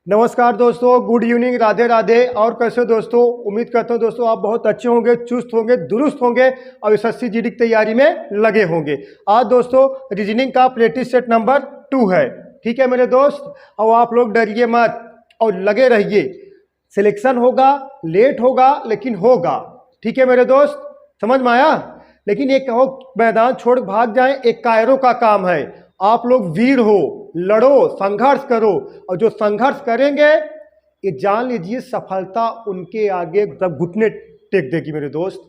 नमस्कार दोस्तों, good evening, Radhe Radhe. और कैसे दोस्तों, उम्मीद करता हूं दोस्तों आप बहुत अच्छे होंगे, चुस्त होंगे, दुरुस्त होंगे और एसएससी जीडी की तैयारी में लगे होंगे। आज दोस्तों रीजनिंग का प्रैक्टिस सेट नंबर 2 है। ठीक है मेरे दोस्त, और आप लोग डरिए मत और लगे रहिए। सिलेक्शन होगा, लेट होगा लेकिन होगा। ठीक है मेरे दोस्त, समझ में आया। लेकिन एक कहो मैदान छोड़ भाग जाए, एक कायरों का काम है। आप लोग वीर हो, लड़ो, संघर्ष करो, और जो संघर्ष करेंगे ये जान लीजिए सफलता उनके आगे तब घुटने टेक देगी मेरे दोस्त।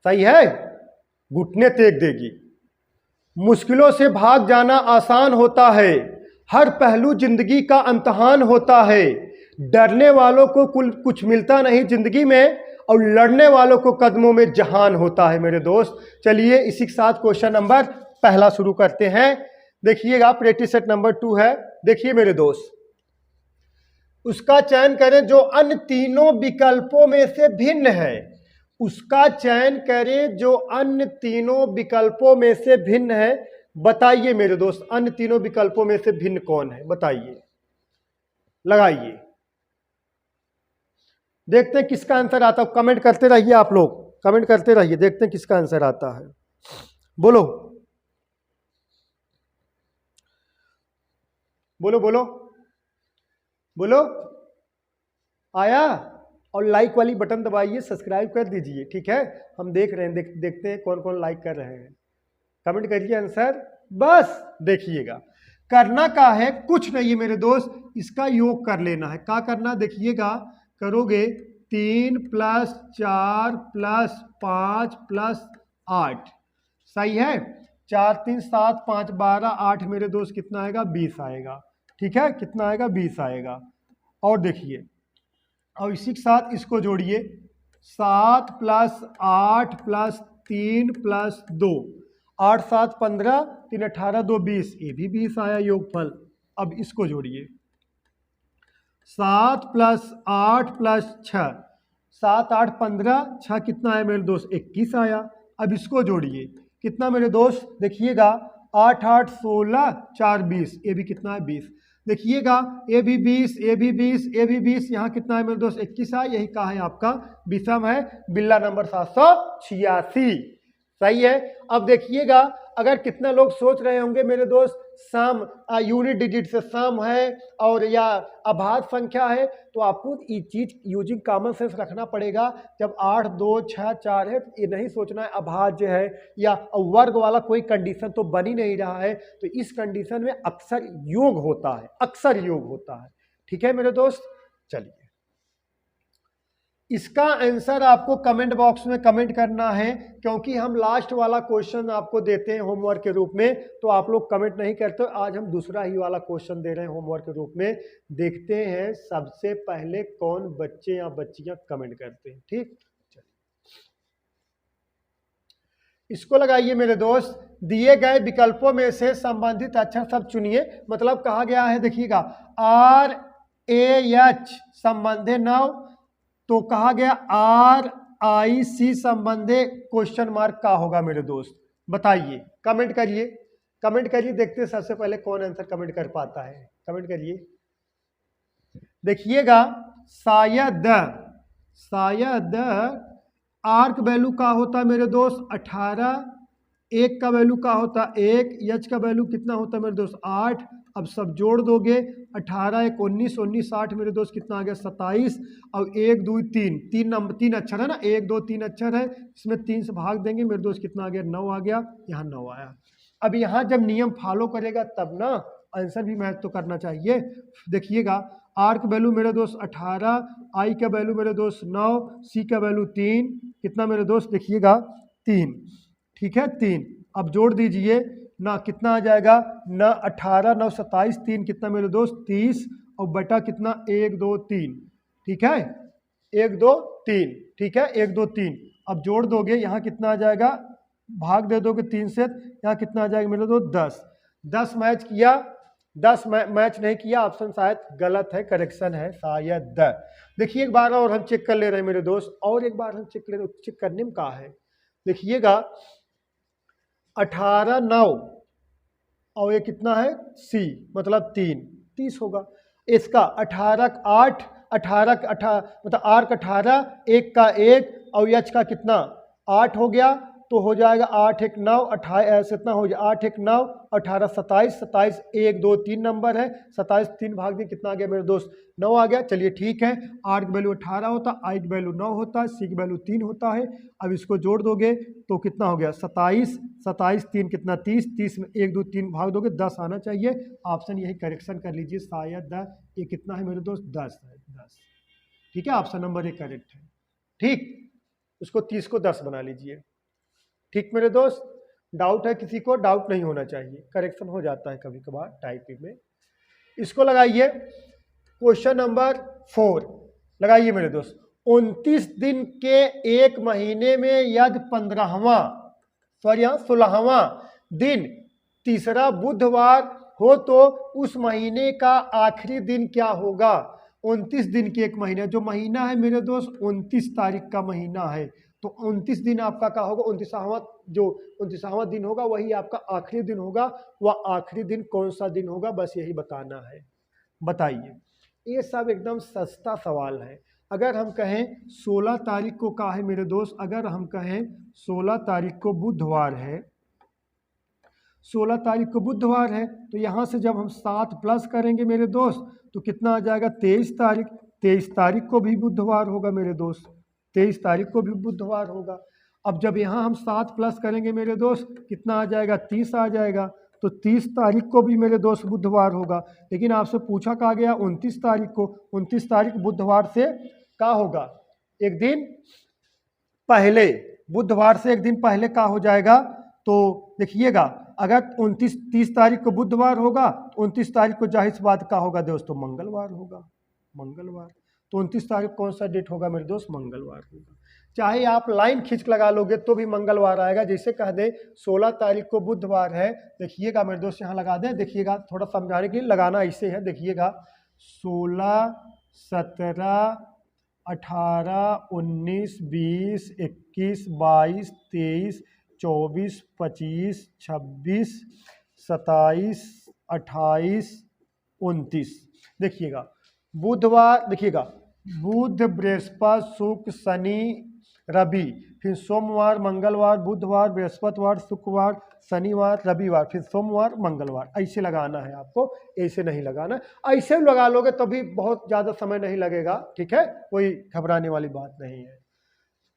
सही है, घुटने टेक देगी। मुश्किलों से भाग जाना आसान होता है, हर पहलू जिंदगी का इम्तिहान होता है। डरने वालों को कुछ मिलता नहीं जिंदगी में, और लड़ने वालों को कदमों में जहान होता है मेरे दोस्त। चलिए इसी के साथ क्वेश्चन नंबर पहला शुरू करते हैं। देखिएगा प्रैक्टिस सेट नंबर 2 है। देखिए मेरे दोस्त, उसका चयन करें जो अन्य तीनों विकल्पों में से भिन्न है। उसका चयन करें जो अन्य तीनों विकल्पों में से भिन्न है। बताइए मेरे दोस्त, अन्य तीनों विकल्पों में से भिन्न कौन है, बताइए, लगाइए। देखते हैं किसका आंसर आता है। कमेंट करते रहिए, आप लोग कमेंट करते रहिए, देखते हैं किसका आंसर आता है। बोलो बोलो बोलो बोलो, आया। और लाइक वाली बटन दबाइए, सब्सक्राइब कर दीजिए। ठीक है, हम देख रहे हैं, देखते हैं कौन कौन लाइक कर रहे हैं। कमेंट करिए आंसर, बस देखिएगा। करना का है कुछ नहीं है मेरे दोस्त, इसका योग कर लेना है। क्या करना, देखिएगा। करोगे 3 + 4 + 5 + 8, सही है। 4 3 7 5 12 8 मेरे दोस्त कितना आएगा, 20 आएगा। ठीक है, कितना आएगा, 20 आएगा। और देखिए, और इसी के साथ इसको जोड़िए, 7 + 8 + 3 + 2, 8 7 15, 3 18 2 20, ये भी 20 आया योगफल। अब इसको जोड़िए, 7 + 8 + 6, 7 8 15, 6 कितना है मेरे दोस्त, 21 आया। अब इसको जोड़िए, कितना मेरे दोस्त, देखिएगा, 8 8 16, 4 20, ये भी कितना है, 20। देखिएगा, ये भी 20, ये भी 20, ये भी 20, यहाँ कितना है मेरे दोस्त, 21 है। यही कहा है आपका विषम है, बिल्ला नंबर 786। सही है। अब देखिएगा, अगर कितना लोग सोच रहे होंगे मेरे दोस्त सम यूनिट डिजिट से सम है और या अभाज्य संख्या है, तो आपको ये चीज यूजिंग कॉमन सेंस रखना पड़ेगा। जब 8 2 6 4 है, तो ये नहीं सोचना है अभाज्य है या वर्ग वाला कोई कंडीशन तो बन ही नहीं रहा है। तो इस कंडीशन में अक्सर योग होता है, अक्सर योग होता है। ठीक है मेरे दोस्त, चलिए इसका आंसर आपको कमेंट बॉक्स में कमेंट करना है, क्योंकि हम लास्ट वाला क्वेश्चन आपको देते हैं होमवर्क के रूप में, तो आप लोग कमेंट नहीं करते। आज हम दूसरा ही वाला क्वेश्चन दे रहे हैं होमवर्क के रूप में। देखते हैं सबसे पहले कौन बच्चे या बच्चियां कमेंट करते हैं। ठीक, इसको लगाइए मेरे दोस्त। दिए गए विकल्पों में से संबंधित अक्षर सब चुनिए। मतलब कहा गया है, देखिएगा, RAH संबंधे 9, तो कहा गया RIC संबंधे क्वेश्चन मार्क का होगा मेरे दोस्त। बताइए, कमेंट करिए, कमेंट करिए। देखते हैं सबसे पहले कौन आंसर कमेंट कर पाता है, कमेंट करिए। देखिएगा, शायद आर का वैल्यू का होता है मेरे दोस्त 18, 1 का वैल्यू का होता है 1, H का वैल्यू कितना होता है मेरे दोस्त 8। अब सब जोड़ दोगे, 18 1 19, 19 8 मेरे दोस्त कितना आ गया 27। और 1 2 3, 3 नंबर 3 अक्षर है ना, 1 2 3 अक्षर है, इसमें 3 से भाग देंगे मेरे दोस्त कितना आ गया, 9 आ गया। यहाँ 9 आया। अब यहाँ जब नियम फॉलो करेगा तब ना आंसर भी मैच तो करना चाहिए। देखिएगा, आर का वैल्यू मेरे दोस्त 18, आई का वैल्यू मेरे दोस्त 9, सी का वैल्यू 3, कितना मेरे दोस्त, देखिएगा 3। ठीक है, 3। अब जोड़ दीजिए ना, कितना आ जाएगा ना, 18 9 27, 3 कितना मेरे दोस्त 30, और बटा कितना 1 2 3। ठीक है, 1 2 3, ठीक है, 1 2 3। अब जोड़ दोगे, यहाँ कितना आ जाएगा, भाग दे दोगे 3 से, यहाँ कितना आ जाएगा मेरे दोस्त 10। 10 मैच किया, 10 मैच नहीं किया, ऑप्शन शायद गलत है, करेक्शन है शायद। देखिए एक बार और हम चेक कर ले रहे हैं मेरे दोस्त, और एक बार हम चेक करने में कहा है। देखिएगा, 18 9 और ये कितना है, सी मतलब 3, 30 होगा। इसका 18 8 18 मतलब आर्क 18, 1 का 1 और एच का कितना 8 हो गया, तो हो जाएगा 8 1 9 28 इतना हो जाए 8 1 9 18 27 27 1 2 3 नंबर है, 27 3 भाग दिए कितना आ गया मेरे दोस्त 9 आ गया। चलिए ठीक है, आर की वैल्यू 18 होता, आई की वैल्यू 9 होता है, सी की वैल्यू 3 होता है। अब इसको जोड़ दोगे तो कितना हो गया 27 27 3 कितना 30 30 में 1 2 3 भाग दोगे 10 आना चाहिए। ऑप्शन यही करेक्शन कर लीजिए, शायद ये कितना है मेरे दोस्त 10 है 10। ठीक है, ऑप्शन नंबर ये करेक्ट है। ठीक, उसको 30 को 10 बना लीजिए। ठीक मेरे दोस्त, डाउट है किसी को? डाउट नहीं होना चाहिए, करेक्शन हो जाता है कभी कभार टाइपिंग में। इसको लगाइए क्वेश्चन नंबर 4, लगाइए मेरे दोस्त। 29 दिन के एक महीने में यदि 16वां दिन तीसरा बुधवार हो तो उस महीने का आखिरी दिन क्या होगा? 29 दिन के एक महीने, जो महीना है मेरे दोस्त 29 तारीख का महीना है, तो 29 दिन आपका क्या होगा? 29वां दिन होगा वही आपका आखिरी दिन होगा। वह आखिरी दिन कौन सा दिन होगा, बस यही बताना है। बताइए, ये सब एकदम सस्ता सवाल है। अगर हम कहें 16 तारीख को क्या है मेरे दोस्त, अगर हम कहें 16 तारीख को बुधवार है, 16 तारीख को बुधवार है, तो यहाँ से जब हम 7 प्लस करेंगे मेरे दोस्त तो कितना आ जाएगा 23 तारीख। 23 तारीख को भी बुधवार होगा मेरे दोस्त, 23 तारीख को भी बुधवार होगा। अब जब यहाँ हम 7 प्लस करेंगे मेरे दोस्त कितना आ जाएगा 30 आ जाएगा, तो 30 तारीख को भी मेरे दोस्त बुधवार होगा। लेकिन आपसे पूछा कहा गया 29 तारीख को, 29 तारीख बुधवार से क्या होगा? एक दिन पहले, बुधवार से एक दिन पहले क्या हो जाएगा? तो देखिएगा, अगर 30 तारीख को बुधवार होगा, 29 तारीख को जाहिर सी बात क्या होगा दोस्तों? मंगलवार होगा, मंगलवार। तो 29 तारीख कौन सा डेट होगा मेरे दोस्त? मंगलवार होगा। चाहे आप लाइन खींच लगा लोगे तो भी मंगलवार आएगा। जैसे कह दे 16 तारीख को बुधवार है, देखिएगा मेरे दोस्त यहाँ लगा दें, देखिएगा थोड़ा समझाने के लिए लगाना ऐसे है, देखिएगा 16 17 18 19 20 21 22 23 24 25 26 27 28 29। देखिएगा बुधवार, देखिएगा बुध बृहस्पति शुक्र शनि रवि, फिर सोमवार मंगलवार बुधवार बृहस्पतिवार शुक्रवार शनिवार रविवार, फिर सोमवार मंगलवार। ऐसे लगाना है आपको, ऐसे नहीं लगाना। ऐसे लगा लोगे तो भी बहुत ज़्यादा समय नहीं लगेगा। ठीक है, कोई घबराने वाली बात नहीं है।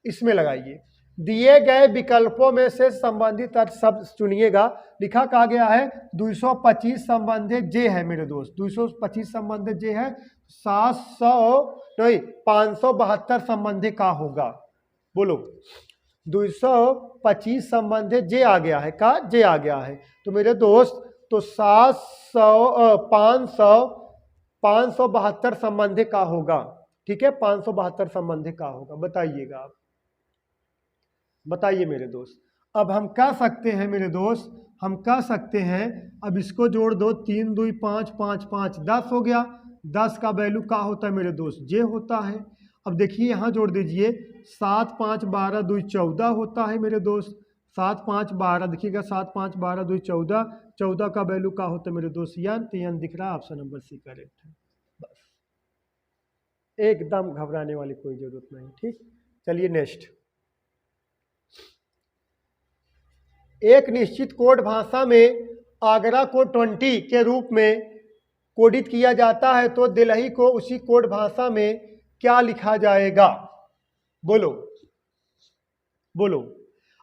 इसमें लगाइए, दिए गए विकल्पों में से संबंधित अर्थ शब्द चुनिएगा। लिखा कहा गया है 225 संबंधित जे है मेरे दोस्त, 225 संबंधित जे है, 572 संबंधित का होगा? बोलो, 225 संबंधित जे आ गया है, का जे आ गया है, तो मेरे दोस्त तो 572 संबंधित का होगा। ठीक है, 572 संबंधित का होगा। बताइएगा आप, बताइए मेरे दोस्त। अब हम कह सकते हैं मेरे दोस्त, हम कह सकते हैं, अब इसको जोड़ दो, 3 2 5 5 5 10 हो गया। 10 का वैल्यू क्या होता है मेरे दोस्त? जे होता है। अब देखिए यहाँ जोड़ दीजिए, 7 5 12 2 14 होता है मेरे दोस्त, 7 5 12, देखिएगा 7 5 12 2 14, 14 का वैल्यू क्या होता है मेरे दोस्त? यान। तो यान दिख रहा है, ऑप्शन नंबर सी करेक्ट है। बस, एकदम घबराने वाली कोई जरूरत नहीं। ठीक, चलिए नेक्स्ट। एक निश्चित कोड भाषा में आगरा को 20 के रूप में कोडित किया जाता है, तो दिल्ली को उसी कोड भाषा में क्या लिखा जाएगा? बोलो बोलो।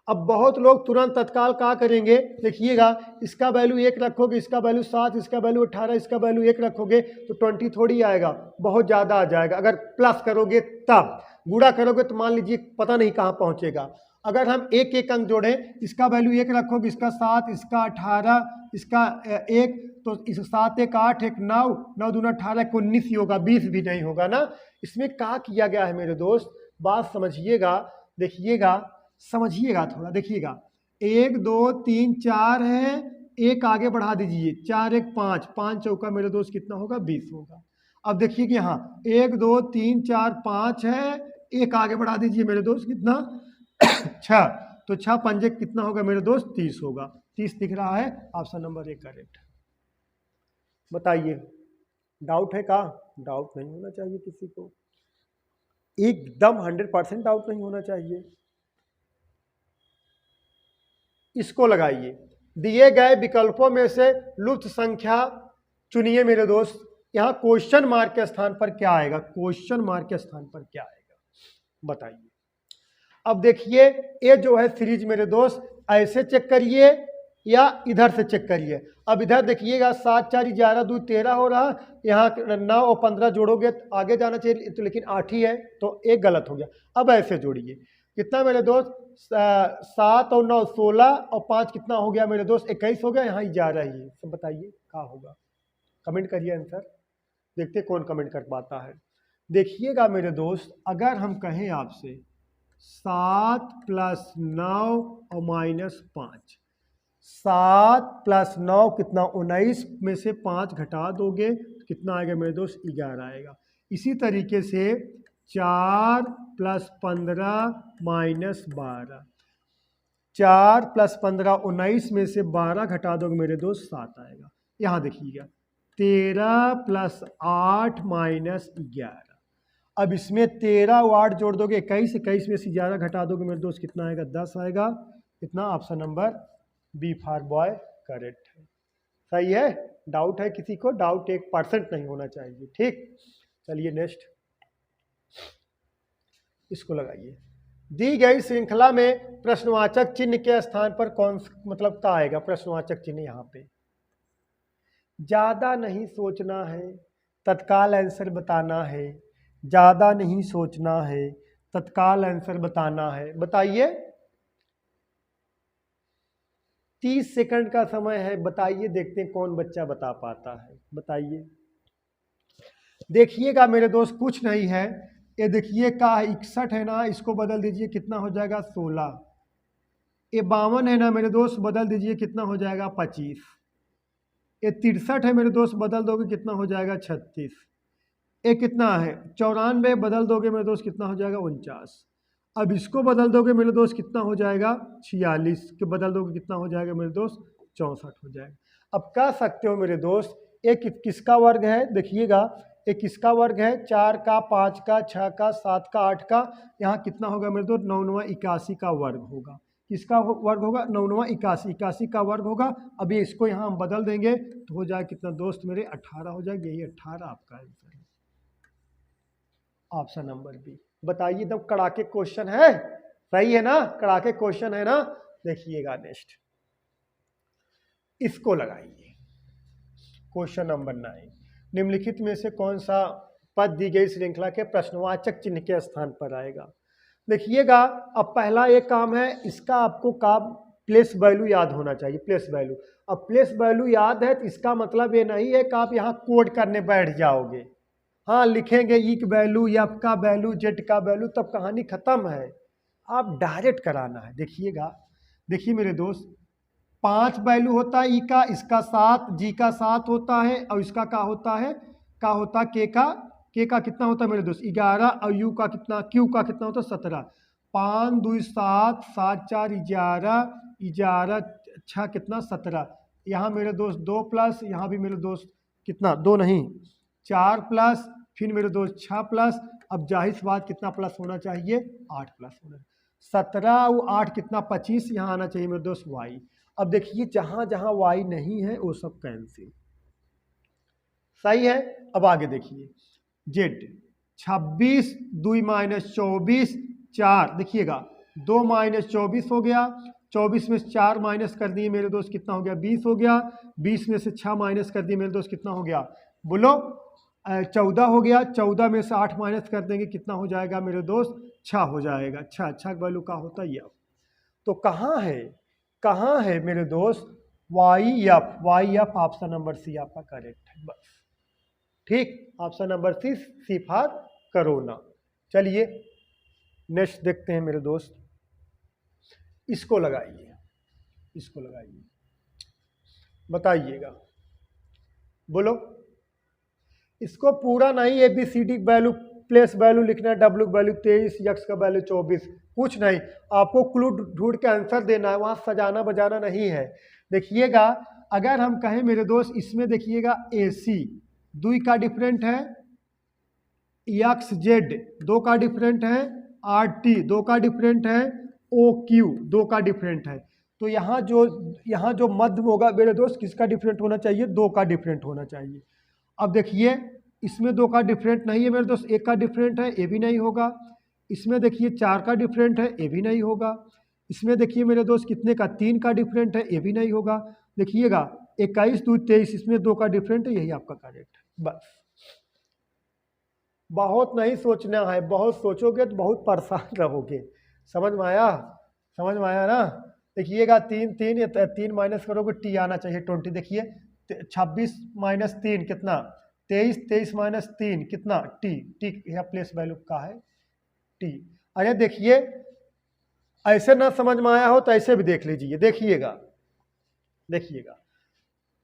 अब बहुत लोग तुरंत तत्काल क्या करेंगे? देखिएगा, इसका वैल्यू 1 रखोगे, इसका वैल्यू 7, इसका वैल्यू 18, इसका वैल्यू 1 रखोगे तो 20 थोड़ी आएगा, बहुत ज़्यादा आ जाएगा। अगर प्लस करोगे तब, गुणा करोगे तो मान लीजिए पता नहीं कहाँ पहुँचेगा। अगर हम एक एक अंक जोड़ें, इसका वैल्यू 1 रखोगे, इसका 7, इसका 18, इसका 1, तो इस 7 1 8 1 9 9 दूना 18 19 ही होगा, 20 भी नहीं होगा ना। इसमें क्या किया गया है मेरे दोस्त? बात समझिएगा, देखिएगा, समझिएगा थोड़ा, देखिएगा 1 2 3 4 है, एक आगे बढ़ा दीजिए, 4 1 5, 5 चौका मेरे दोस्त कितना होगा? 20 होगा। अब देखिए कि यहाँ 1 2 3 4 5 है, एक आगे बढ़ा दीजिए मेरे दोस्त कितना? 6, तो 6 पंजे कितना होगा मेरे दोस्त? 30 होगा। 30 दिख रहा है, ऑप्शन नंबर 1 करेक्ट। बताइए, डाउट है का? डाउट नहीं होना चाहिए किसी को, एकदम 100% डाउट नहीं होना चाहिए। इसको लगाइए, दिए गए विकल्पों में से लुप्त संख्या चुनिए मेरे दोस्त। यहाँ क्वेश्चन मार्क के स्थान पर क्या आएगा? क्वेश्चन मार्क के स्थान पर क्या आएगा बताइए। अब देखिए ये जो है सीरीज मेरे दोस्त, ऐसे चेक करिए या इधर से चेक करिए। अब इधर देखिएगा 7 4 11 2 13 हो रहा, यहाँ 9 और 15 जोड़ोगे तो आगे जाना चाहिए तो, लेकिन 8 ही है तो एक गलत हो गया। अब ऐसे जोड़िए, कितना मेरे दोस्त? 7 और 9 16 और 5 कितना हो गया मेरे दोस्त? 21 हो गया। यहाँ 11 ही है, तो बताइए क्या होगा? कमेंट करिए आंसर, देखते कौन कमेंट कर पाता है। देखिएगा मेरे दोस्त, अगर हम कहें आपसे 7 + 9 और -5, 7 + 9 कितना? 19 में से 5 घटा दोगे तो कितना आएगा मेरे दोस्त? 11 आएगा। इसी तरीके से 4 + 15 -12, 4 + 15 19 में से 12 घटा दोगे मेरे दोस्त 7 आएगा। यहाँ देखिएगा 13 + 8 -11, अब इसमें 13 और 8 जोड़ दोगे 21, 21 में से 11 घटा दोगे मेरे दोस्त कितना आएगा? 10 आएगा। कितना? Option number B for boy correct है। सही है? डाउट है किसी को? डाउट 1% नहीं होना चाहिए। ठीक, चलिए नेक्स्ट, इसको लगाइए। दी गई श्रृंखला में प्रश्नवाचक चिन्ह के स्थान पर कौन मतलब क्या आएगा? प्रश्नवाचक चिन्ह यहाँ पे ज्यादा नहीं सोचना है, तत्काल आंसर बताना है। ज्यादा नहीं सोचना है, तत्काल आंसर बताना है। बताइए, 30 सेकंड का समय है, बताइए, देखते हैं कौन बच्चा बता पाता है। बताइए, देखिएगा मेरे दोस्त कुछ नहीं है, ये देखिए का 61 है ना, इसको बदल दीजिए कितना हो जाएगा? 16। ये 52 है ना मेरे दोस्त, बदल दीजिए कितना हो जाएगा? 25। ये 63 है मेरे दोस्त, बदल दोगे कितना हो जाएगा? 36। ये कितना है? 94, बदल दोगे मेरे दोस्त कितना हो जाएगा? 49। अब इसको बदल दोगे मेरे दोस्त कितना हो जाएगा? 46 के बदल दोगे कितना हो जाएगा मेरे दोस्त? 64 हो जाएगा। अब कह सकते हो मेरे दोस्त ये किसका वर्ग है? देखिएगा ये किसका वर्ग है? 4 का, 5 का, 6 का, 7 का, 8 का। यहाँ कितना होगा मेरे दोस्त? 9 9 81 का वर्ग होगा। किसका वर्ग होगा? 9 9 81, 81 का वर्ग होगा। अभी इसको यहाँ हम बदल देंगे तो हो जाएगा कितना दोस्त मेरे? 18 हो जाएगा। यही 18 आपका आंसर है, ऑप्शन नंबर बी। बताइए, तब कड़ाके क्वेश्चन है, सही है ना? कड़ाके क्वेश्चन है ना? देखिएगा नेक्स्ट, इसको लगाइए। क्वेश्चन नंबर 9, निम्नलिखित में से कौन सा पद दी गई श्रृंखला के प्रश्नवाचक चिन्ह के स्थान पर आएगा? देखिएगा, अब पहला एक काम है, इसका आपको काम प्लेस वैल्यू याद होना चाहिए। प्लेस वैल्यू, अब प्लेस वैल्यू याद है तो इसका मतलब ये नहीं है कि आप यहाँ कोड करने बैठ जाओगे। हाँ, लिखेंगे ई का वैल्यू, एफ का वैल्यू, जेड का वैल्यू, तब कहानी खत्म है। आप डायरेक्ट कराना है। देखिएगा, देखिए मेरे दोस्त, 5 वैल्यू होता है ई का, इसका 7, जी का 7 होता है, और इसका क्या होता है? के का कितना होता है मेरे दोस्त? 11, और यू का कितना? क्यू का कितना होता है? 17। 5 2 7, 7 4 11, 11 6 कितना? 17। यहाँ मेरे दोस्त 2 प्लस, यहाँ भी मेरे दोस्त कितना? 2 नहीं 4 प्लस, फिर मेरे दोस्त 6 प्लस। अब जाहिर सी बात कितना प्लस होना चाहिए? 8 प्लस होना। 17 और 8 कितना? 25। यहाँ आना चाहिए मेरे दोस्त वाई। अब देखिए जहाँ जहाँ वाई नहीं है वो सब कैंसिल। सही है? अब आगे देखिए, जेड 26 2 -24 4, देखिएगा 2 -24 हो गया, 24 में से 4 माइनस कर दिए मेरे दोस्त कितना हो गया? 20 हो गया। 20 में से 6 माइनस कर दिए मेरे दोस्त कितना हो गया? बोलो 14 हो गया। 14 में से 8 माइनस कर देंगे कितना हो जाएगा मेरे दोस्त? 6 हो जाएगा। 6 का वैल्यू का होता है एफ। तो कहाँ है, कहाँ है मेरे दोस्त? Y F. Y F option number C आपका करेक्ट है। बस ठीक, option number C for corona. चलिए नेक्स्ट देखते हैं मेरे दोस्त, इसको लगाइए, इसको लगाइए, बताइएगा, बोलो। इसको पूरा नहीं ABCD वैल्यू, प्लेस वैल्यू लिखना है, डब्ल्यू वैल्यू 23, यक्स का वैल्यू 24, कुछ नहीं। आपको क्लू ढूंढ के आंसर देना है, वहाँ सजाना बजाना नहीं है। देखिएगा, अगर हम कहें मेरे दोस्त इसमें देखिएगा AC, 2 का डिफरेंट है, एक्स जेड 2 का डिफरेंट है, आर टी 2 का डिफरेंट है, ओ क्यू 2 का डिफरेंट है। तो यहाँ जो मध्य होगा मेरे दोस्त किसका डिफरेंट होना चाहिए? 2 का डिफरेंट होना चाहिए। अब देखिए इसमें 2 का डिफरेंट नहीं है मेरे दोस्त, 1 का डिफरेंट है, ये भी नहीं होगा। इसमें देखिए 4 का डिफरेंट है, ये भी नहीं होगा। इसमें देखिए मेरे दोस्त कितने का? 3 का डिफरेंट है, ये भी नहीं होगा। देखिएगा 21 2 23, इसमें 2 का डिफरेंट है, यही आपका करेक्ट है। बस बहुत नहीं सोचना है, बहुत सोचोगे तो बहुत परेशान रहोगे। समझ में आया? समझ में आया ना? देखिएगा 3 माइनस करोगे टी आना चाहिए 20। देखिए 26 माइनस 3 कितना? 23, 23 माइनस 3 कितना? टी। टी यह प्लेस वैल्यू का है टी। अरे देखिए ऐसे ना समझ में आया हो तो ऐसे भी देख लीजिए। देखिएगा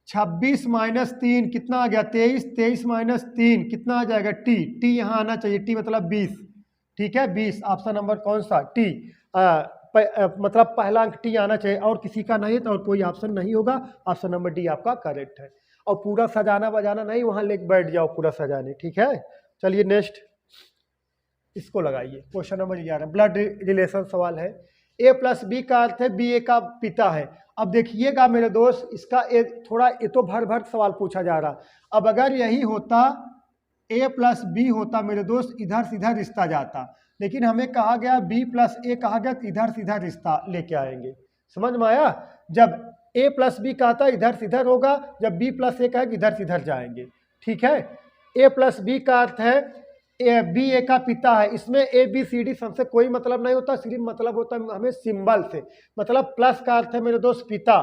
26 माइनस 3 कितना आ गया? 23, 23 माइनस 3 कितना आ जाएगा? टी। टी यहाँ आना चाहिए, टी मतलब 20। ठीक है, 20 ऑप्शन नंबर कौन सा? टी। मतलब पहला अंक टी आना चाहिए, और किसी का नहीं तो और कोई ऑप्शन नहीं होगा। ऑप्शन नंबर डी आपका करेक्ट है। और पूरा सजाना बजाना नहीं, वहां लेके बैठ जाओ पूरा सजाने। ठीक है, चलिए नेक्स्ट इसको लगाइए। क्वेश्चन नंबर 11 ब्लड रिलेशन सवाल है। ए प्लस बी का अर्थ है बी ए का पिता है। अब देखिएगा मेरे दोस्त इसका थोड़ा ये तो भर भर सवाल पूछा जा रहा। अब अगर यही होता ए प्लस बी होता मेरे दोस्त, इधर सीधा रिश्ता जाता, लेकिन हमें कहा गया बी प्लस ए कहा गया, इधर सीधा रिश्ता लेके आएंगे। समझ में आया? जब ए प्लस बी कहता इधर सीधर होगा, जब बी प्लस ए कहेगा इधर सीधर जाएंगे। ठीक है, ए प्लस बी का अर्थ है बी ए का पिता है। इसमें ए बी सी डी सबसे कोई मतलब नहीं होता, सिर्फ मतलब होता है हमें सिंबल से। मतलब प्लस का अर्थ है मेरे दोस्त पिता,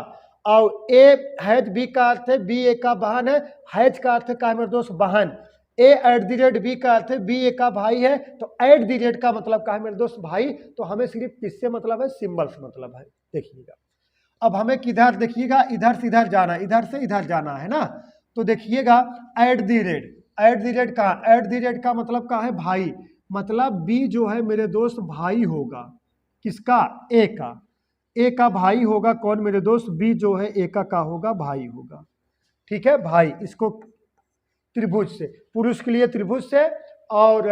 और ए हैज बी का अर्थ है बी ए का बहन है, हैज का अर्थ का है मेरे दोस्त बहन। ए एट द रेट बी का अर्थ है बी ए का भाई है, तो एट द रेट का मतलब का है मेरे दोस्त भाई। तो हमें सिर्फ किससे मतलब है? सिंबल से मतलब है। देखिएगा अब हमें किधर, देखिएगा इधर से इधर जाना, इधर से इधर जाना है ना। तो देखिएगा at the rate, at the rate का, एट द रेट का मतलब का है भाई, मतलब बी जो है मेरे दोस्त भाई होगा किसका? ए का। ए का भाई होगा कौन मेरे दोस्त? बी जो है ए का होगा भाई होगा। ठीक है, भाई। इसको त्रिभुज से, पुरुष के लिए त्रिभुज से और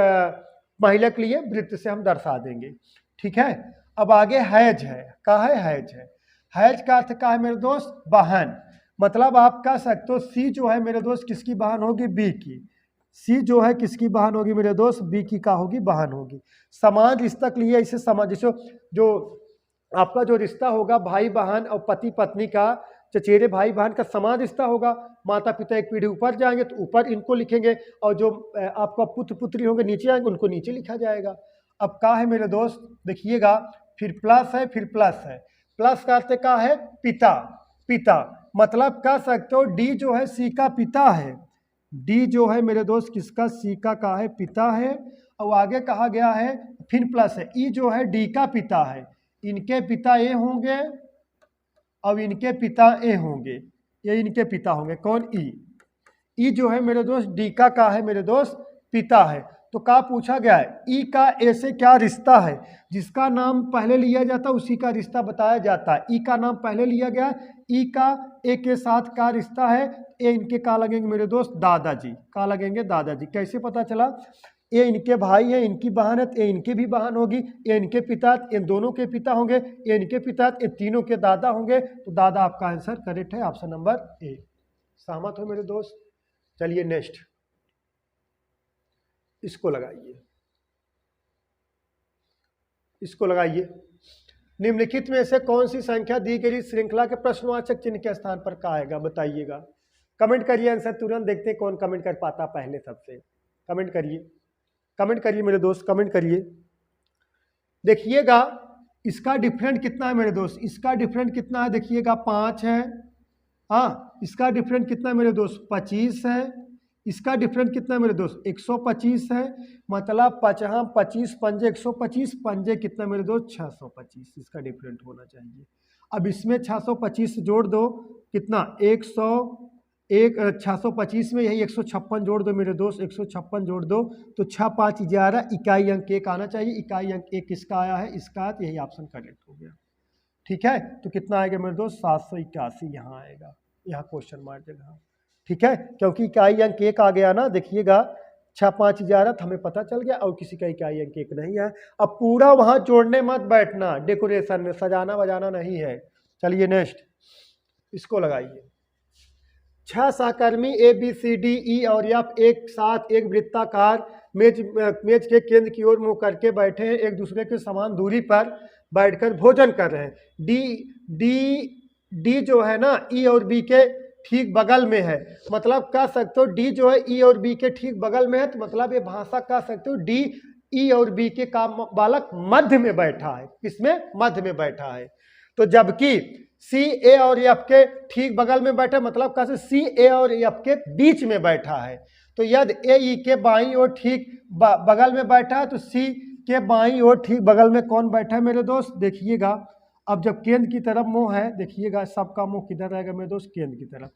महिला के लिए वृत्त से हम दर्शा देंगे। ठीक है, अब आगे हैज है, का है हैज है। हैज का अर्थ का है मेरे दोस्त बहन, मतलब आप कह सकते हो सी जो है मेरे दोस्त किसकी बहन होगी? बी की। सी जो है किसकी बहन होगी मेरे दोस्त? बी की का होगी? बहन होगी। समान रिश्ता के लिए इसे समान, जैसे जो आपका जो रिश्ता होगा भाई बहन और पति पत्नी का, चचेरे भाई बहन का समान रिश्ता होगा। माता पिता एक पीढ़ी ऊपर जाएंगे तो ऊपर इनको लिखेंगे, और जो आपका पुत्र पुत्री होंगे नीचे आएंगे उनको नीचे लिखा जाएगा। अब का है मेरे दोस्त? देखिएगा फिर प्लस है, फिर प्लस है। प्लस का अर्थ का है पिता, पिता मतलब कह सकते हो डी जो है सी का पिता है। डी जो है मेरे दोस्त किसका? सी का है, पिता है। और आगे कहा गया है फिर प्लस है, ई जो है डी का पिता है। इनके पिता ए होंगे, अब इनके पिता ए होंगे, ये इनके पिता होंगे कौन? ई। ई जो है मेरे दोस्त डी का है मेरे दोस्त पिता है। तो का पूछा गया है ई का ए से क्या रिश्ता है? जिसका नाम पहले लिया जाता है उसी का रिश्ता बताया जाता है। ई का नाम पहले लिया गया, ई का ए के साथ का रिश्ता है। ए इनके का लगेंगे मेरे दोस्त? दादाजी। का लगेंगे? दादाजी। कैसे पता चला? ये इनके भाई है, इनकी बहन है, ये इनकी भी बहन होगी। ये इनके पिता, इन दोनों के पिता होंगे। ये इनके पिता, ये तीनों के दादा होंगे। तो दादा आपका आंसर करेक्ट है, ऑप्शन नंबर ए। सहमत हो मेरे दोस्त? चलिए नेक्स्ट इसको लगाइए, इसको लगाइए। निम्नलिखित में से कौन सी संख्या दी गई श्रृंखला के प्रश्नवाचक चिन्ह के स्थान पर का आएगा? बताइएगा। कमेंट करिए आंसर तुरंत, देखते हैं कौन कमेंट कर पाता पहले सबसे। कमेंट करिए, कमेंट करिए मेरे दोस्त, कमेंट करिए। देखिएगा इसका डिफरेंट कितना है मेरे दोस्त? इसका डिफरेंट कितना है? देखिएगा 5 है। हाँ, इसका डिफरेंट कितना है मेरे दोस्त? 25 है। इसका डिफरेंट कितना है मेरे दोस्त? 125 है। मतलब 25 पंजे 125, पंजे कितना मेरे दोस्त? 625। इसका डिफरेंट होना चाहिए। अब इसमें 625 जोड़ दो, कितना? 625 में यही 156 जोड़ दो मेरे दोस्त, 156 जोड़ दो तो 6 5 11, इकाई अंक 1 आना चाहिए। इकाई अंक 1 किसका आया है? इसका। यही ऑप्शन करेक्ट हो गया। ठीक है, तो कितना आएगा मेरे दोस्त? 781 यहाँ आएगा, यहाँ क्वेश्चन मार्क जगह। ठीक है, क्योंकि इकाई अंक 1 आ गया ना, देखिएगा 6 5 11 तो हमें पता चल गया, और किसी का इकाई अंक 1 नहीं है। अब पूरा वहां जोड़ने मत बैठना, डेकोरेशन में सजाना बजाना नहीं है। चलिए नेक्स्ट, इसको लगाइए। 6 सहकर्मी A B C D E और एफ एक साथ एक वृत्ताकार मेज के केंद्र की ओर मुंह करके बैठे हैं, एक दूसरे के समान दूरी पर बैठकर भोजन कर रहे हैं। डी डी डी जो है ना ई और बी के ठीक बगल में है, मतलब कह सकते हो डी जो है ई और बी के ठीक बगल में है, तो मतलब ये भाषा कह सकते हो डी ई और बी के का बालक मध्य में बैठा है। किसमें? मध्य में बैठा है। तो जबकि सी ए और एफ के ठीक बगल में बैठा, मतलब कैसे सी ए और एफ के बीच में बैठा है। तो यदि ए ई के बाईं ओर ठीक बगल में बैठा है, तो सी के बाईं ओर ठीक बगल में कौन बैठा है मेरे दोस्त? देखिएगा, अब जब केंद्र की तरफ मुंह है, देखिएगा सबका मुंह किधर रहेगा मेरे दोस्त? केंद्र की तरफ।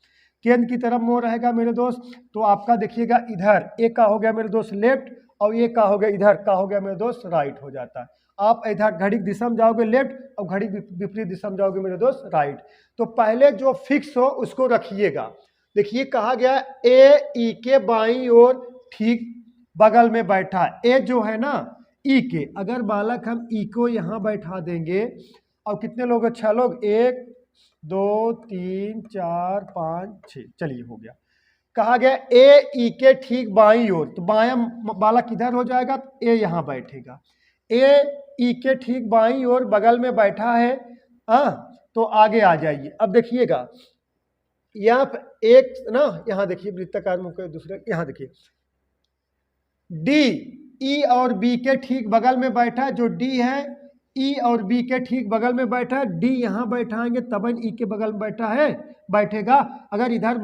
केंद्र की तरफ मुंह रहेगा मेरे दोस्त, तो आपका देखिएगा इधर ए का हो गया मेरे दोस्त लेफ्ट, और ये का हो गया इधर का हो गया मेरे दोस्त राइट हो जाता है। आप इधर घड़ी की दिशा में जाओगे लेफ्ट, और घड़ी विपरीत दिशा में जाओगे मेरे दोस्त राइट। तो पहले जो फिक्स हो उसको रखिएगा। देखिए कहा गया ए ई के बाईं ओर ठीक बगल में बैठा है। ए जो है ना ई के, अगर बालक हम ई को यहाँ बैठा देंगे, और कितने लोग? 6 लोग, 1 2 3 4 5 6, चलिए हो गया। कहा गया ए ई के ठीक बाईं ओर, तो बायां बालक किधर हो जाएगा? ए यहाँ बैठेगा। ए ई के ठीक बाईं ओर बगल में बैठा है, तो आगे आ जाइए। अब देखिएगा यहाँ एक ना, यहाँ देखिए वृत्ताकार मुंह के दूसरे, यहाँ देखिए डी ई और बी के ठीक बगल में बैठा है। जो डी है ई और बी के ठीक बगल में बैठा है, डी यहाँ बैठाएंगे तब ई के बगल में बैठेगा। अगर इधर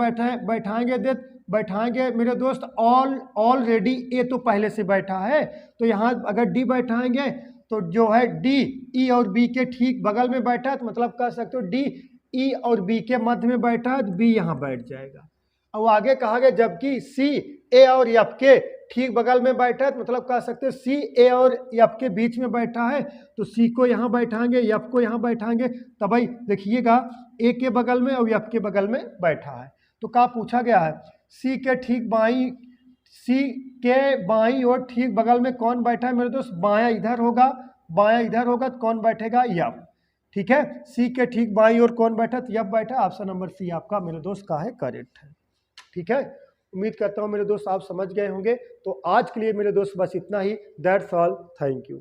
बैठाएंगे मेरे दोस्त ऑलरेडी ए तो पहले से बैठा है, तो यहाँ अगर डी बैठाएंगे तो जो है डी ई और बी के ठीक बगल में बैठा है, तो मतलब कह सकते हो डी ई और बी के मध्य में बैठा है, तो बी यहाँ बैठ जाएगा। अब आगे कहा गया जबकि सी ए और एफ के ठीक बगल में बैठा है, तो मतलब कह सकते हो सी ए और एफ के बीच में बैठा है, तो सी को यहाँ बैठाएंगे, एफ को यहाँ बैठाएंगे, तब भाई देखिएगा ए के बगल में और एफ के बगल में बैठा है। तो क्या पूछा गया है? सी के बाईं और ठीक बगल में कौन बैठा है मेरे दोस्त? बायां इधर होगा, तो कौन बैठेगा? एफ। ठीक है, सी के ठीक बाईं ओर कौन बैठा? तो एफ बैठा। ऑप्शन नंबर सी आपका मेरे दोस्त का है करेक्ट है। ठीक है, उम्मीद करता हूँ मेरे दोस्त आप समझ गए होंगे। तो आज के लिए मेरे दोस्त बस इतना ही। That's all, thank you.